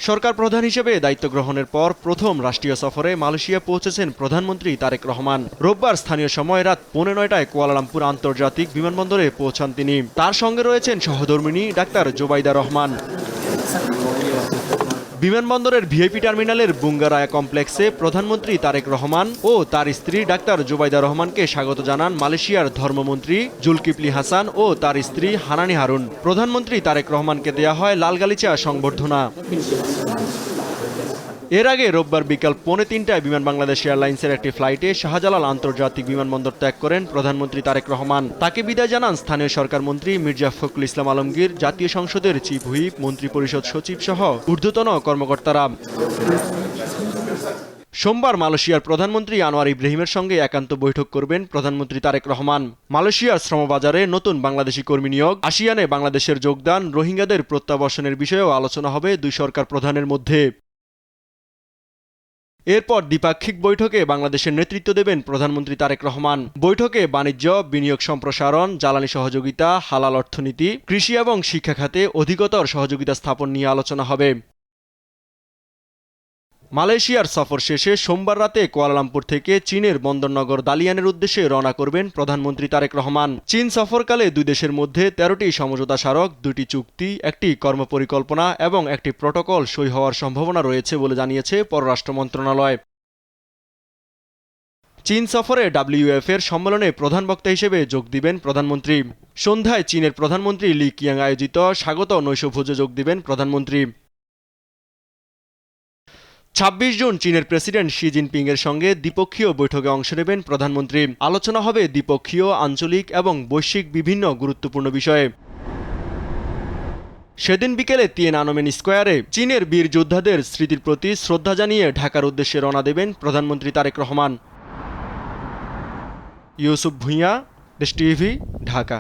সরকার প্রধান হিসেবে দায়িত্ব গ্রহণের পর প্রথম রাষ্ট্রীয় সফরে মালয়েশিয়া পৌঁছেছেন প্রধানমন্ত্রী তারেক রহমান। রোববার স্থানীয় সময় রাত 9:15টায় কুয়ালালামপুর আন্তর্জাতিক বিমানবন্দরে পৌঁছান তিনি। তার সঙ্গে রয়েছেন সহধর্মিণী ডাক্তার জোবাইদা রহমান। বিমানবন্দরের ভিআইপি টার্মিনালের বুঙ্গারায়া কমপ্লেক্সে প্রধানমন্ত্রী তারেক রহমান ও তার স্ত্রী ডাক্তার জোবাইদা রহমানকে স্বাগত জানান মালয়েশিয়ার ধর্মমন্ত্রী জুলকিফলি হাসান ও তার স্ত্রী হানানি হারুন। প্রধানমন্ত্রী তারেক রহমানকে দেয়া হয় লাল গালিচা সংবর্ধনা। এর আগে রোববার বিকাল 2:45টায় বিমান বাংলাদেশ এয়ারলাইন্সের একটি ফ্লাইটে শাহজালাল আন্তর্জাতিক বিমানবন্দর ত্যাগ করেন প্রধানমন্ত্রী তারেক রহমান। তাকে বিদায় জানান স্থানীয় সরকার মন্ত্রী মির্জা ফখরুল ইসলাম আলমগীর, জাতীয় সংসদের চিফ হুইপ, মন্ত্রিপরিষদ সচিব সহ ঊর্ধ্বতন কর্মকর্তারা। সোমবার মালয়েশিয়ার প্রধানমন্ত্রী আনোয়ার ইব্রাহিমের সঙ্গে একান্ত বৈঠক করবেন প্রধানমন্ত্রী তারেক রহমান। মালয়েশিয়ার শ্রমবাজারে নতুন বাংলাদেশি কর্মী নিয়োগ, আসিয়ানে বাংলাদেশের যোগদান, রোহিঙ্গাদের প্রত্যাবর্ষণের বিষয়েও আলোচনা হবে দুই সরকার প্রধানের মধ্যে। এরপর দ্বিপাক্ষিক বৈঠকে বাংলাদেশের নেতৃত্ব দেবেন প্রধানমন্ত্রী তারেক রহমান। বৈঠকে বাণিজ্য, বিনিয়োগ সম্প্রসারণ, জ্বালানি সহযোগিতা, হালাল অর্থনীতি, কৃষি এবং শিক্ষা খাতে অধিকতর সহযোগিতা স্থাপন নিয়ে আলোচনা হবে। মালয়েশিয়ার সফর শেষে সোমবার রাতে কুয়ালালামপুর থেকে চীনের বন্দরনগর দালিয়ানের উদ্দেশ্যে রওনা করবেন প্রধানমন্ত্রী তারেক রহমান। চীন সফরকালে দুই দেশের মধ্যে 13টি সমঝোতা স্মারক, 2টি চুক্তি, একটি কর্মপরিকল্পনা এবং একটি প্রটোকল সই হওয়ার সম্ভাবনা রয়েছে বলে জানিয়েছে পররাষ্ট্র মন্ত্রণালয়। চীন সফরে WEF এর সম্মেলনে প্রধান বক্তা হিসেবে যোগ দিবেন প্রধানমন্ত্রী। সন্ধ্যায় চীনের প্রধানমন্ত্রী লি কিয়াং আয়োজিত স্বাগত নৈশভোজে যোগ দিবেন প্রধানমন্ত্রী। 26 জুন চীনের প্রেসিডেন্ট শি জিনপিং এর সঙ্গে দ্বিপক্ষীয় বৈঠকে অংশ নেবেন প্রধানমন্ত্রী। আলোচনা হবে দ্বিপক্ষীয়, আঞ্চলিক এবং বৈশ্বিক বিভিন্ন গুরুত্বপূর্ণ বিষয়ে। সেদিন বিকেলে তিয়েনআনমেন স্কোয়ারে চীনের বীর যোদ্ধাদের স্মৃতির প্রতি শ্রদ্ধা জানিয়ে ঢাকার উদ্দেশ্যে রওনা দেবেন প্রধানমন্ত্রী তারেক রহমান। ইউসুফ ভুঁইয়া, দেশ টিভি, ঢাকা।